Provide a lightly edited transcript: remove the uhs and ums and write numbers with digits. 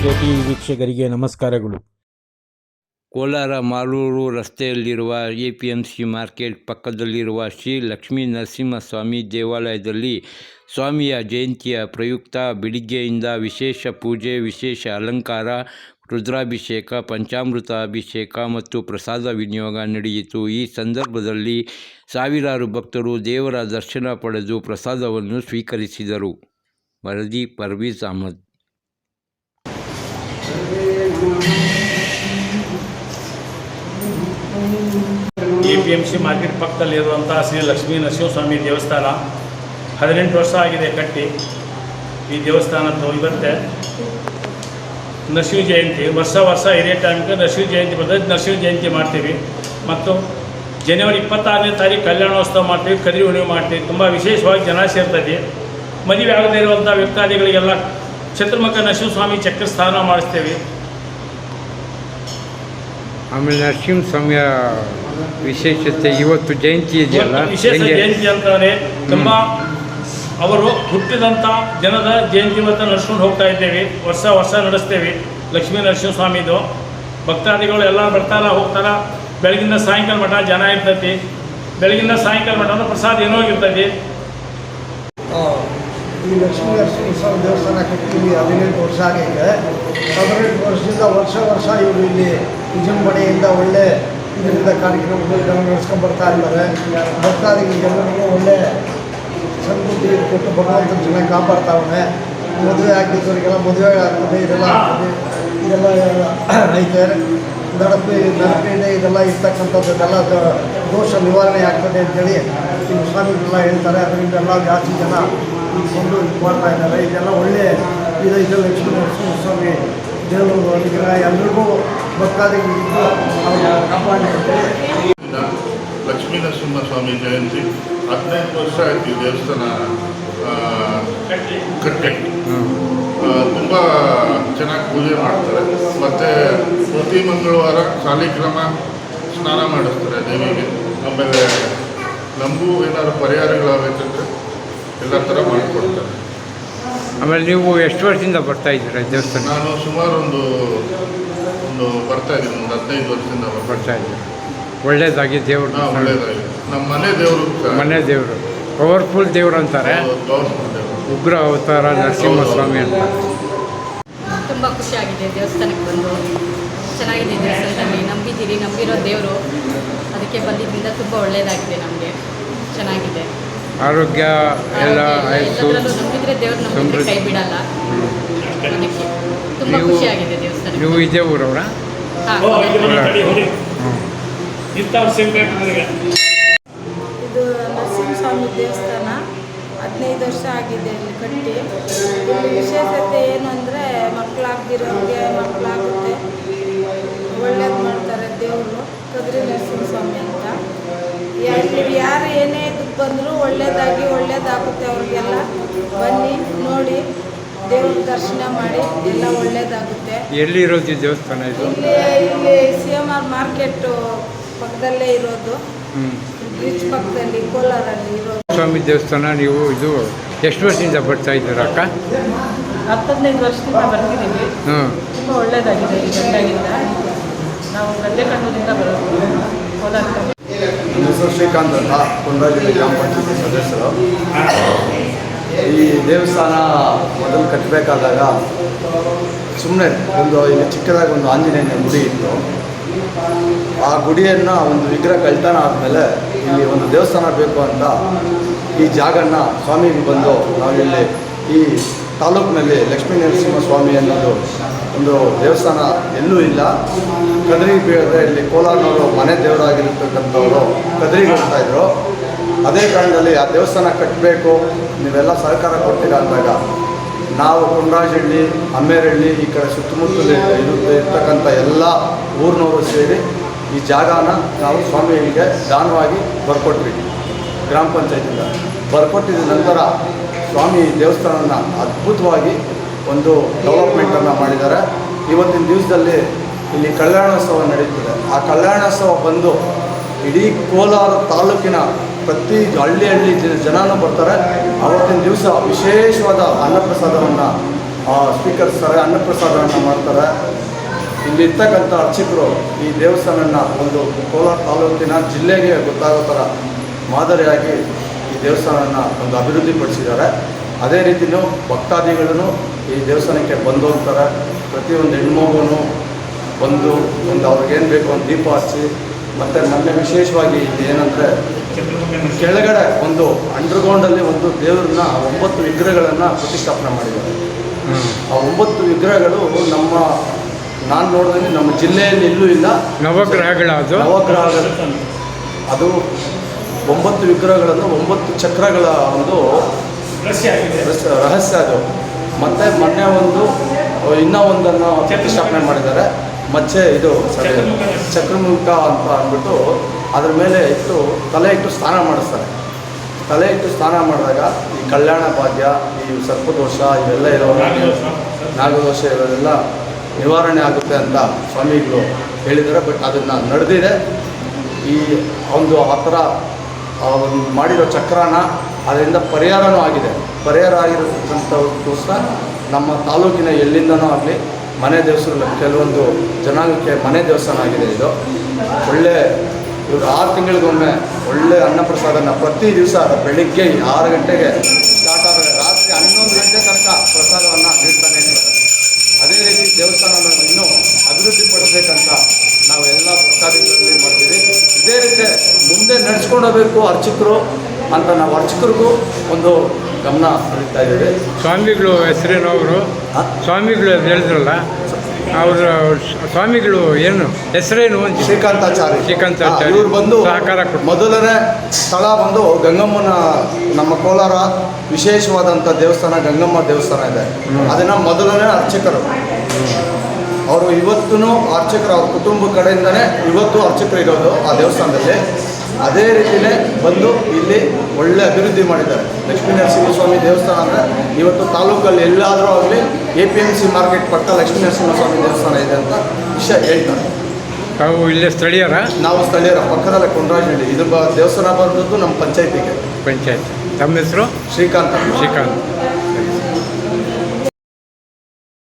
KTV ವೀಕ್ಷಕರಿಗೆ ನಮಸ್ಕಾರಗಳು. ಕೋಲಾರ ಮಾಲೂರು ರಸ್ತೆಯಲ್ಲಿರುವ APMC ಮಾರ್ಕೆಟ್ ಪಕ್ಕದಲ್ಲಿರುವ ಶ್ರೀ ಲಕ್ಷ್ಮೀ ನರಸಿಂಹಸ್ವಾಮಿ ದೇವಾಲಯದಲ್ಲಿ ಸ್ವಾಮಿಯ ಜಯಂತಿಯ ಪ್ರಯುಕ್ತ ಬೆಳಿಗ್ಗೆಯಿಂದ ವಿಶೇಷ ಪೂಜೆ, ವಿಶೇಷ ಅಲಂಕಾರ, ರುದ್ರಾಭಿಷೇಕ, ಪಂಚಾಮೃತ ಅಭಿಷೇಕ ಮತ್ತು ಪ್ರಸಾದ ವಿನಿಯೋಗ ನಡೆಯಿತು. ಈ ಸಂದರ್ಭದಲ್ಲಿ ಸಾವಿರಾರು ಭಕ್ತರು ದೇವರ ದರ್ಶನ ಪಡೆದು ಪ್ರಸಾದವನ್ನು ಸ್ವೀಕರಿಸಿದರು. ವರದಿ ಪರ್ವೀಜ್ ಅಹಮದ್. APMC ಮಾರ್ಕೆಟ್ ಪಕ್ಕದಲ್ಲಿರುವಂಥ ಶ್ರೀ ಲಕ್ಷ್ಮೀ ನರಸಿಂಹಸ್ವಾಮಿ ದೇವಸ್ಥಾನ 18 ವರ್ಷ ಆಗಿದೆ ಕಟ್ಟಿ. ಈ ದೇವಸ್ಥಾನ ಇವತ್ತೆ ನರಸಿಂಹ ಜಯಂತಿ ವರ್ಷ ಇದೇ ಟೈಮ್ಗೆ ನರಸಿಂಹ ಜಯಂತಿ ಬರ್ತದೆ. ನರಸಿಂಹ ಜಯಂತಿ ಮಾಡ್ತೀವಿ ಮತ್ತು ಜನವರಿ 26ನೇ ತಾರೀಕು ಕಲ್ಯಾಣೋತ್ಸವ ಮಾಡ್ತೀವಿ, ಕದ್ರಿ ಹುಣ್ಣಿಮೆ ಮಾಡ್ತೀವಿ. ತುಂಬ ವಿಶೇಷವಾಗಿ ಜನ ಸೇರ್ತದೆ. ಮದುವೆ ಆಗದೇ ಇರುವಂಥ ವ್ಯಕ್ತಾದಿಗಳಿಗೆಲ್ಲ ಚತುರ್ಮುಖ ನರಸಿಂಹಸ್ವಾಮಿ ಚಕ್ರ ಸ್ಥಾನ ಮಾಡಿಸ್ತೇವೆ. ಆಮೇಲೆ ನರಸಿಂಹಸ್ವಾಮಿಯ ವಿಶೇಷತೆ ಇವತ್ತು ಜಯಂತಿ ಇದೆಯಲ್ಲ, ವಿಶೇಷ ಜಯಂತಿ ಅಂತಂದರೆ ತುಂಬ ಅವರು ಹುಟ್ಟಿದಂಥ ಜನದ ಜಯಂತಿ ಇವತ್ತು ನಡೆಸ್ಕೊಂಡು ಹೋಗ್ತಾ ಇದ್ದೇವೆ. ವರ್ಷ ನಡೆಸ್ತೇವೆ. ಲಕ್ಷ್ಮೀ ನರಸಿಂಹಸ್ವಾಮಿದು ಭಕ್ತಾದಿಗಳು ಎಲ್ಲ ಬರ್ತಾರ ಹೋಗ್ತಾರ. ಬೆಳಗಿಂದ ಸಾಯಂಕಾಲ ಮಠ ಜನ ಇರ್ತೈತಿ. ಬೆಳಗಿಂದ ಸಾಯಂಕಾಲ ಮಠ ಪ್ರಸಾದ ಏನೋ ಇರ್ತೈತಿ. ಈ ಲಕ್ಷ್ಮೀ ನರಸಿಂಹಸ್ವಾಮಿ ದೇವಸ್ಥಾನ ಕಟ್ಟಿ 18 ವರ್ಷ ಆಗೈತೆ. 18 ವರ್ಷದಿಂದ ವರ್ಷ ಇವರು ಇಲ್ಲಿ ವಿಜೃಂಭಣೆಯಿಂದ ಒಳ್ಳೆ ಇದರಿಂದ ಕಾರ್ಯಕ್ರಮಗಳು ನಡೆಸ್ಕೊಂಡು ಬರ್ತಾ ಇದ್ದಾರೆ. ಭಕ್ತಾದಿಗಳಿಗೆಲ್ಲರಿಗೂ ಒಳ್ಳೆ ಸಮೃದ್ಧಿ ಕೊಟ್ಟು ಭಗವಂತನ ಚೆನ್ನಾಗಿ ಕಾಪಾಡ್ತಾವನೆ. ಮದುವೆ ಆಗಿದ್ದವರಿಗೆಲ್ಲ ಮದುವೆ ಆಗ್ತದೆ, ಇದೆಲ್ಲ ಆಗ್ತದೆ. ಇದೆಲ್ಲ ಐತೆ ನಡಪೆ ಇದೆಲ್ಲ ಇರ್ತಕ್ಕಂಥದ್ದೆಲ್ಲ ದೋಷ ನಿವಾರಣೆ ಆಗ್ತದೆ ಅಂತೇಳಿ ಈ ಸ್ವಾಮಿಗಳೆಲ್ಲ ಹೇಳ್ತಾರೆ. ಅದರಿಂದ ಎಲ್ಲ ಜಾಸ್ತಿ ಜನ ಕೊಂಡು ಇದು ಮಾಡ್ತಾ ಇದ್ದಾರೆ. ಇದೆಲ್ಲ ಒಳ್ಳೆ ಇದೈತೆ. ಲಕ್ಷ್ಮೀ ನರಸಿಂಹಸ್ವಾಮಿ ದೇವರು ಅನುಗ್ರಹ ಎಲ್ಲರಿಗೂ ಭಕ್ತಾದಿಗಳಿದ್ದು ಅವರು ಕಾಪಾಡಿ ಅಂತೇಳಿ. ಲಕ್ಷ್ಮೀ ನರಸಿಂಹಸ್ವಾಮಿ ಜಯಂತಿ 15 ವರ್ಷ ಆಯಿತು. ಈ ದೇವಸ್ಥಾನ ಕಟ್ಟೆ ತುಂಬ ಚೆನ್ನಾಗಿ ಪೂಜೆ ಮಾಡ್ತಾರೆ. ಮತ್ತು ಪ್ರತಿ ಮಂಗಳವಾರ ಶಾಲಿಗ್ರಾಮ ಸ್ನಾನ ಮಾಡಿಸ್ತಾರೆ ದೇವಿಗೆ. ಆಮೇಲೆ ನಮಗೂ ಏನಾದ್ರು ಪರಿಹಾರಗಳಾಗಬೇಕಂದ್ರೆ ಎಲ್ಲ ಥರ ಮಾಡಿಕೊಡ್ತಾರೆ. ಆಮೇಲೆ ನೀವು ಎಷ್ಟು ವರ್ಷದಿಂದ ಬರ್ತಾ ಇದ್ದೀರಾ ದೇವಸ್ಥಾನ? ನಾನು ಸುಮಾರು ಒಂದು ಬರ್ತಾ ಇದ್ದೀನಿ, ಒಂದು 15 ವರ್ಷದಿಂದ ಬರ್ತಾ ಇದ್ದೀರಾ. ಒಳ್ಳೇದಾಗಿ ದೇವರು. ಒಳ್ಳೇದಾಗಿದೆ. ನಮ್ಮ ಮನೆ ದೇವರು ಪವರ್ಫುಲ್ ದೇವರು ಅಂತಾರೆ. ಉಗ್ರ ಅವತಾರ ನರಸಿಂಹಸ್ವಾಮಿ ಅಂತಾರೆ. ತುಂಬ ಖುಷಿಯಾಗಿದೆ ದೇವಸ್ಥಾನಕ್ಕೆ ಬಂದು. ಚೆನ್ನಾಗಿದೆ ದೇವಸ್ಥಾನದಲ್ಲಿ. ನಂಬಿರೋ ದೇವರು, ಅದಕ್ಕೆ ಬಂದಿದ್ದರಿಂದ ತುಂಬ ಒಳ್ಳೆಯದಾಗಿದೆ. ನಮಗೆ ಚೆನ್ನಾಗಿದೆ. ಆರೋಗ್ಯ ಎಲ್ಲ ನಂಬಿದ್ರೆ ದೇವ್ರು ನಮ್ಮಿದ್ರೆ ಕೈ ಬಿಡಲ್ಲ. ಅದಕ್ಕೆ ತುಂಬ ಖುಷಿಯಾಗಿದೆ ದೇವಸ್ಥಾನ. ನೀವು ಇದೇ ಊರವರ? ಇದು ನರಸಿಂಹಸ್ವಾಮಿ ದೇವಸ್ಥಾನ 15 ವರ್ಷ ಆಗಿದೆ ಇಲ್ಲಿ ಕಟ್ಟಿ. ಇಲ್ಲಿ ವಿಶೇಷತೆ ಏನು ಅಂದರೆ ಮಕ್ಕಳಾಗದಿರೋರಿಗೆ ಮಕ್ಕಳಾಗುತ್ತೆ, ಒಳ್ಳೇದು ಮಾಡ್ತಾರೆ ದೇವರು. ಕದ್ರಿ ನರಸಿಂಹಸ್ವಾಮಿ ಅಂತ ಇಲ್ಲಿ ಯಾರು ಏನೇ ಇದಕ್ಕೆ ಬಂದರೂ ಒಳ್ಳೇದಾಗುತ್ತೆ. ಅವ್ರಿಗೆಲ್ಲ ಬನ್ನಿ ನೋಡಿ ದೇವ್ರ ದರ್ಶನ ಮಾಡಿ ಎಲ್ಲ ಒಳ್ಳೇದಾಗುತ್ತೆ. ಎಲ್ಲಿರೋದು ದೇವಸ್ಥಾನ ಇದು? ಇಲ್ಲಿ CMR ಮಾರ್ಕೆಟ್ ಪಕ್ಕದಲ್ಲೇ ಇರೋದು. ಬ್ರಿಡ್ಜ್ ಪಕ್ಕದಲ್ಲಿ ಕೋಲಾರಲ್ಲಿ ಇರೋದು ಸ್ವಾಮಿ ದೇವಸ್ಥಾನ. ನೀವು ಇದು ಎಷ್ಟು ವರ್ಷದಿಂದ ಬರ್ತಾ ಇದ್ದೀರಾ ಅಕ್ಕ? 15 ವರ್ಷದಿಂದ ಬರ್ತಿದ್ದೀವಿ. ತುಂಬ ಒಳ್ಳೆಯದಾಗಿದೆ. ಈ ಗಂಟೆಗಿಂತ ನಾವು ಗದ್ದೆ ಕಣ್ಣೂರಿಂದ ಬರೋದು ಕೋಲಾರ. ನನ್ನ ಹೆಸರು ಶ್ರೀಕಾಂತ್ ಅಂತ, ಕೊಂಡಾಜಿಲ್ಲೆ ಗ್ರಾಮ ಪಂಚಾಯತಿ ಸದಸ್ಯರು. ಈ ದೇವಸ್ಥಾನ ಮೊದಲು ಕಟ್ಟಬೇಕಾದಾಗ ಸುಮ್ಮನೆ ಇಲ್ಲಿ ಚಿಕ್ಕದಾಗಿ ಒಂದು ಆಂಜನೇಯನ ಗುಡಿ ಇತ್ತು. ಆ ಗುಡಿಯನ್ನು ಒಂದು ವಿಗ್ರಹ ಕಳ್ತನ ಆದಮೇಲೆ ಇಲ್ಲಿ ಒಂದು ದೇವಸ್ಥಾನ ಬೇಕು ಅಂತ ಈ ಜಾಗನ ಸ್ವಾಮಿಗೆ ಬಂದು ನಾವಿಲ್ಲಿ ಈ ತಾಲೂಕಿನಲ್ಲಿ ಲಕ್ಷ್ಮೀ ನರಸಿಂಹಸ್ವಾಮಿ ಅನ್ನೋದು ಒಂದು ದೇವಸ್ಥಾನ ಎಲ್ಲೂ ಇಲ್ಲ. ಕದ್ರಿಗೆ ಬೀಳಿದ್ರೆ ಇಲ್ಲಿ ಕೋಲಾರನವರು ಮನೆ ದೇವರಾಗಿರ್ತಕ್ಕಂಥವರು ಕದ್ರಿಗೆ ಹೋಗ್ತಾಯಿದ್ರು. ಅದೇ ಕಾರಣದಲ್ಲಿ ಆ ದೇವಸ್ಥಾನ ಕಟ್ಟಬೇಕು, ನೀವೆಲ್ಲ ಸಹಕಾರ ಕೊಡ್ತೀರಾ ಅಂದಾಗ ನಾವು ಕುಂಡ್ರಾಜಹಳ್ಳಿ, ಅಮ್ಮೇರಹಳ್ಳಿ ಈ ಕಡೆ ಸುತ್ತಮುತ್ತಲು ಇರ್ತಕ್ಕಂಥ ಎಲ್ಲ ಊರಿನವರು ಸೇರಿ ಈ ಜಾಗನ ನಾವು ಸ್ವಾಮಿಗಳಿಗೆ ದಾನವಾಗಿ ಬರ್ಕೊಟ್ವಿ. ಗ್ರಾಮ ಪಂಚಾಯತಿಂದ ಬರ್ಕೊಟ್ಟಿದ ನಂತರ ಸ್ವಾಮಿ ದೇವಸ್ಥಾನನ ಅದ್ಭುತವಾಗಿ ಒಂದು ಡೆವಲಪ್ಮೆಂಟನ್ನು ಮಾಡಿದ್ದಾರೆ. ಇವತ್ತಿನ ದಿವಸದಲ್ಲಿ ಇಲ್ಲಿ ಕಲ್ಯಾಣೋತ್ಸವ ನಡೀತದೆ. ಆ ಕಲ್ಯಾಣೋತ್ಸವ ಬಂದು ಇಡೀ ಕೋಲಾರ ತಾಲೂಕಿನ ಪ್ರತಿ ಹಳ್ಳಿ ಜನನೂ ಬರ್ತಾರೆ. ಆವತ್ತಿನ ದಿವಸ ವಿಶೇಷವಾದ ಅನ್ನಪ್ರಸಾದವನ್ನು ಸ್ಪೀಕರ್ ಸರ್ ಅನ್ನಪ್ರಸಾದವನ್ನು ಮಾಡ್ತಾರೆ. ಇಲ್ಲಿ ಇರ್ತಕ್ಕಂಥ ಅರ್ಚಕರು ಈ ದೇವಸ್ಥಾನನ ಒಂದು ಕೋಲಾರ ತಾಲೂಕಿನ ಜಿಲ್ಲೆಗೆ ಗೊತ್ತಾಗೋ ಥರ ಮಾದರಿಯಾಗಿ ಈ ದೇವಸ್ಥಾನನ ಒಂದು ಅಭಿವೃದ್ಧಿಪಡಿಸಿದ್ದಾರೆ. ಅದೇ ರೀತಿಯೂ ಭಕ್ತಾದಿಗಳೂ ಈ ದೇವಸ್ಥಾನಕ್ಕೆ ಬಂದು ಹೋಗ್ತಾರೆ. ಪ್ರತಿಯೊಂದು ಹೆಣ್ಮಗುನು ಬಂದು ಒಂದು ಅವ್ರಿಗೇನು ಬೇಕು ಒಂದು ದೀಪ ಹಚ್ಚಿ, ಮತ್ತು ಮೊನ್ನೆ ವಿಶೇಷವಾಗಿ ಏನಂದರೆ ಕೆಳಗಡೆ ಒಂದು ಅಂಡರ್ಗ್ರೌಂಡಲ್ಲಿ ಒಂದು ದೇವ್ರನ್ನ 9 ವಿಗ್ರಹಗಳನ್ನು ಪ್ರತಿಷ್ಠಾಪನೆ ಮಾಡಿದ್ದಾರೆ. ಆ 9 ವಿಗ್ರಹಗಳು ನಾನು ನೋಡಿದ್ರೆ ನಮ್ಮ ಜಿಲ್ಲೆಯಲ್ಲಿ ಎಲ್ಲೂ ಇಲ್ಲ. ನವಗ್ರಹಗಳದು. ನವಗ್ರಹಗಳು ಅದು 9 ವಿಗ್ರಹಗಳನ್ನು 9 ಚಕ್ರಗಳ ಒಂದು ರಹಸ್ಯ ಅದು. ಮತ್ತು ಮೊನ್ನೆ ಇನ್ನೂ ಒಂದನ್ನು ಪ್ರತಿಷ್ಠಾಪನೆ ಮಾಡಿದ್ದಾರೆ. ಮಚ್ಚೆ ಇದು ಚಕ್ರಮುಖ ಅಂತ ಅಂದ್ಬಿಟ್ಟು ಅದ್ರ ಮೇಲೆ ತಲೆ ಇಟ್ಟು ಸ್ನಾನ ಮಾಡಿಸ್ತಾರೆ. ತಲೆ ಇಟ್ಟು ಸ್ನಾನ ಮಾಡಿದಾಗ ಈ ಕಲ್ಯಾಣ ಭಾಗ್ಯ, ಈ ಸರ್ಪದೋಷ ಇವೆಲ್ಲ ನಾಗದೋಷ ಇರೋದೆಲ್ಲ ನಿವಾರಣೆ ಆಗುತ್ತೆ ಅಂತ ಸ್ವಾಮಿಗಳು ಹೇಳಿದ್ದಾರೆ. ಬಟ್ ಅದನ್ನು ನಡೆದಿದೆ. ಈ ಒಂದು ಆ ಥರ ಒಂದು ಮಾಡಿರೋ ಚಕ್ರನ ಅದರಿಂದ ಪರಿಹಾರನೂ ಆಗಿದೆ. ಪರಿಹಾರ ಆಗಿರೋದಂಥಕ್ಕೋಸ್ಕರ ನಮ್ಮ ತಾಲೂಕಿನ ಎಲ್ಲಿಂದನೂ ಆಗಲಿ ಮನೆ ದೇವಸ್ಥಾನ, ಕೆಲವೊಂದು ಜನಾಂಗಕ್ಕೆ ಮನೆ ದೇವಸ್ಥಾನ ಆಗಿದೆ. ಇದು ಒಳ್ಳೆ ಇವರು 6 ತಿಂಗಳಿಗೊಮ್ಮೆ ಒಳ್ಳೆ ಅನ್ನಪ್ರಸಾದನ ಪ್ರತಿ ದಿವಸ ಬೆಳಿಗ್ಗೆ 6 ಗಂಟೆಗೆ ಸ್ಟಾರ್ಟ್ ಆದರೆ ರಾತ್ರಿ 11 ಗಂಟೆ ತನಕ ಪ್ರಸಾದವನ್ನು ನೀಡ್ತಾನೆ ಇರ್ತಾರೆ. ಅದೇ ರೀತಿ ದೇವಸ್ಥಾನನ ಇನ್ನೂ ಅಭಿವೃದ್ಧಿಪಡಿಸ್ಬೇಕಂತ ನಾವು ಎಲ್ಲ ಭಕ್ತಾದಿಗಳಲ್ಲಿ ಮಾಡ್ತೀವಿ. ಇದೇ ರೀತಿ ಮುಂದೆ ನಡೆಸ್ಕೊಂಡು ಹೋಗಬೇಕು ಅರ್ಚಕರು ಅಂತ ನಾವು ಅರ್ಚಕರಿಗೂ ಒಂದು ಗಮನ ಹರಿಸ್ತಾ ಇದ್ದೀವಿ. ಸ್ವಾಮಿಗಳು ಹೆಸರೇನು ಅವರು? ಸ್ವಾಮಿಗಳು ಹೇಳಿದ್ರಲ್ಲ, ಅವರ ಸ್ವಾಮಿಗಳು ಏನು ಹೆಸರೇನು? ಶ್ರೀಕಾಂತಾಚಾರ್ಯ. ಇವ್ರು ಬಂದು ಸಹಕಾರ ಕೊಟ್ಟು ಮೊದಲನೇ ಸ್ಥಳ ಬಂದು ಗಂಗಮ್ಮನ, ನಮ್ಮ ಕೋಲಾರ ವಿಶೇಷವಾದಂಥ ದೇವಸ್ಥಾನ ಗಂಗಮ್ಮ ದೇವಸ್ಥಾನ ಇದೆ. ಅದನ್ನು ಮೊದಲನೇ ಅರ್ಚಕರು ಅವರು. ಇವತ್ತೂ ಅರ್ಚಕರು ಅವ್ರ ಕುಟುಂಬ ಕಡೆಯಿಂದನೇ ಇವತ್ತು ಅರ್ಚಕರು ಇರೋದು ಆ ದೇವಸ್ಥಾನದಲ್ಲಿ. ಅದೇ ರೀತಿಯೇ ಬಂದು ಇಲ್ಲಿ ಒಳ್ಳೆ ಅಭಿವೃದ್ಧಿ ಮಾಡಿದ್ದಾರೆ. ಲಕ್ಷ್ಮೀ ನರಸಿಂಹಸ್ವಾಮಿ ದೇವಸ್ಥಾನ ಅಂದರೆ ಇವತ್ತು ತಾಲೂಕಲ್ಲಿ ಎಲ್ಲಾದರೂ ಆಗಲಿ APMC ಮಾರ್ಕೆಟ್ ಪಕ್ಕ ಲಕ್ಷ್ಮೀ ನರಸಿಂಹಸ್ವಾಮಿ ದೇವಸ್ಥಾನ ಇದೆ ಅಂತ ವಿಷಯ ಹೇಳ್ತಾರೆ. ತಾವು ಇಲ್ಲೇ ಸ್ಥಳೀಯರ? ನಾವು ಸ್ಥಳೀಯರ, ಪಕ್ಕದಲ್ಲೇ ಕುಂಡ್ರಾಜನಹಳ್ಳಿ. ಇದು ದೇವಸ್ಥಾನ ಬಂದದ್ದು ನಮ್ಮ ಪಂಚಾಯತಿಗೆ. ಪಂಚಾಯತ್. ತಮ್ಮ ಹೆಸರು? ಶ್ರೀಕಾಂತ್.